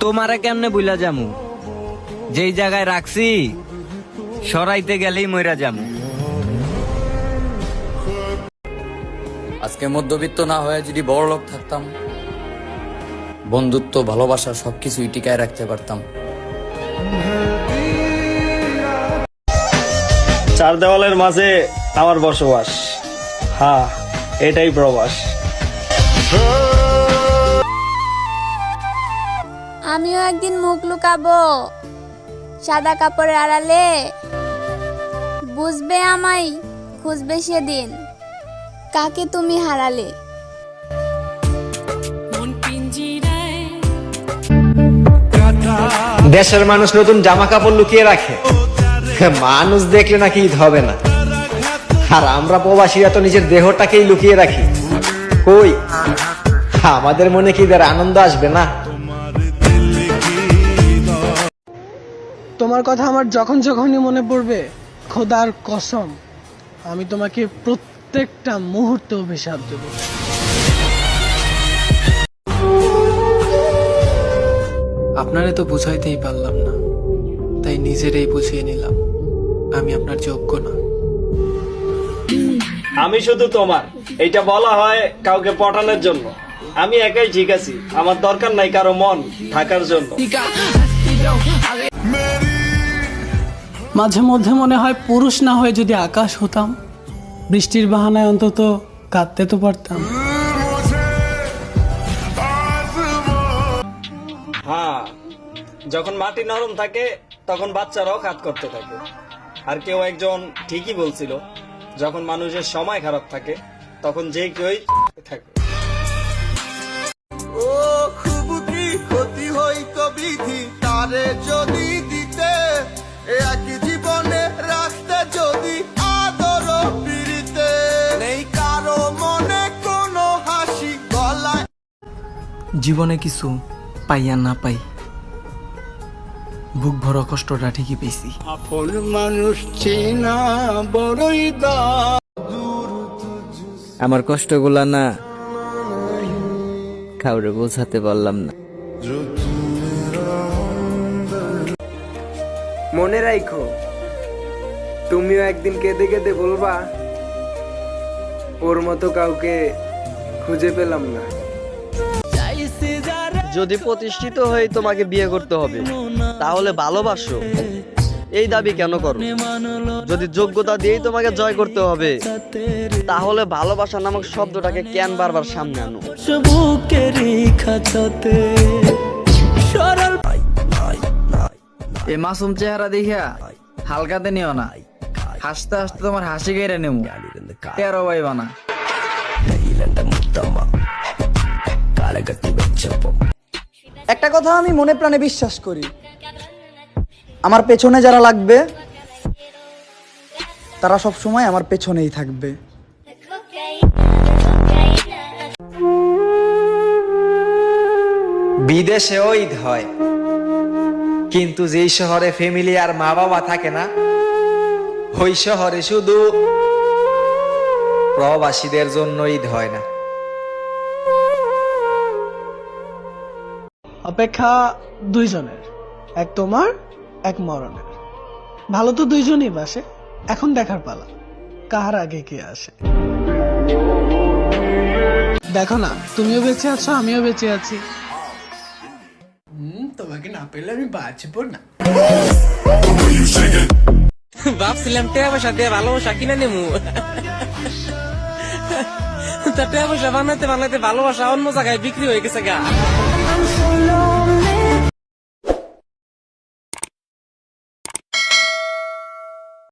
তোমারে কেমনে বুইলা যামু? যেই জায়গায় রাখছি সরাইতে গেলেই মইরা যামু। আজকে মধ্যবিত্ত না হয়ে যদি বড় লোক থাকতাম, বন্ধুত্ব ভালোবাসা সবকিছুই টিকায় রাখতে পারতাম। চার দেওয়ালের মাঝে আমার বসবাস, হ্যাঁ এটাই প্রবাস। আমিও একদিন মুখ লুকাবো সাদা কাপড়ের আড়ালে, বুঝবে আমায় খুঁজবে সেদিন কাকে তুমি হারালে। দেশের মানুষ নতুন জামা কাপড় লুকিয়ে রাখে, মানুষ দেখলে নাকি ঈদ হবে না। আর আমরা প্রবাসীরা তো নিজের দেহটাকেই লুকিয়ে রাখি। কই আমাদের মনে কি ঈদের আনন্দ আসবে না? তোমার কথা আমার যখনই মনে পড়বে, খোদার কসম আমি তোমাকে প্রত্যেকটা মুহূর্তে অভিশাপ দেব। আপনারে তো বুঝাইতেই পারলাম না, তাই নিজেরই বুঝিয়ে নিলাম আমি আপনার যোগ্য না। আমি শুধু তোমার, এইটা বলা হয় কাউকে পটানোর জন্য। আমি একাই ঠিক আছি, আমার দরকার নাই কারো মন থাকার জন্য। মাঝে মধ্যে মনে হয় পুরুষ না হয়ে যদি আকাশ হতাম, বৃষ্টির বাহানায় অন্তত কাঁদতে তো পারতাম। হ্যাঁ, যখন মাটি নরম থাকে তখন বাচ্চারাও কাজ করতে থাকে। আর কেউ একজন ঠিকই বলছিল, যখন মানুষের সময় খারাপ থাকে তখন যে কেউই থাকে। ও খুব কি ক্ষতি হইতো বিধি তারে যদি দিতে, একই জীবনে রাখতে যদি আদর পিড়িতে, নেই কারো মনে কোনো হাসি গলায়। জীবনে কিছু পাইয়া না পাই, বুক ভরা কষ্টটা ঠিকই পেয়েছি। আপন মানুষ চেনা বড়ই দা। আমার কষ্টগুলা না কাউরে বোঝাতে পারলাম না। মনে রাখো, তুমিও একদিন কেঁদে কেঁদে বলবা ওর মতো কাউকে খুঁজে পেলাম না। যদি প্রতিষ্ঠিত হয়ে তোমাকে বিয়ে করতে হবে তাহলে ভালোবাসো, এই দাবি কেন করো? যদি যোগ্যতা দিয়েই তোমাকে জয় করতে হবে তাহলে ভালোবাসা নামক শব্দটাকে কেন বারবার সামনে আনো? এই মাসুম চেহারা দেখিয়া হালকাতে নিও না, হাসতে হাসতে তোমার হাসি কেড়ে নেব, টেরো পাইবা না। একটা কথা আমি মনে প্রাণে বিশ্বাস করি, আমার পেছনে যারা লাগবে তারা সব সময় আমার পেছনেই থাকবে। বিদেশেও ঈদ হয়, কিন্তু যেই শহরে ফ্যামিলি আর মা বাবা থাকে না, ওই শহরে শুধু প্রবাসীদের জন্য ঈদ হয় না। অপেক্ষা দুইজনের, এক তোমার এক মরণের। ভালো তো দুইজনই বাসে, এখন দেখার পালা কার আগে কে আসে। দেখো না, তুমিও বেঁচে আছো, আমিও বেঁচে আছি। তোমাকে না পেলে আমি বাঁচবো না। ভাবছিলাম টাকা পয়সা দিয়ে ভালোবাসা কিনে নেবো, টাকা পয়সা বানাতে বানাতে ভালোবাসা অন্য জায়গায় বিক্রি হয়ে গেছে গা।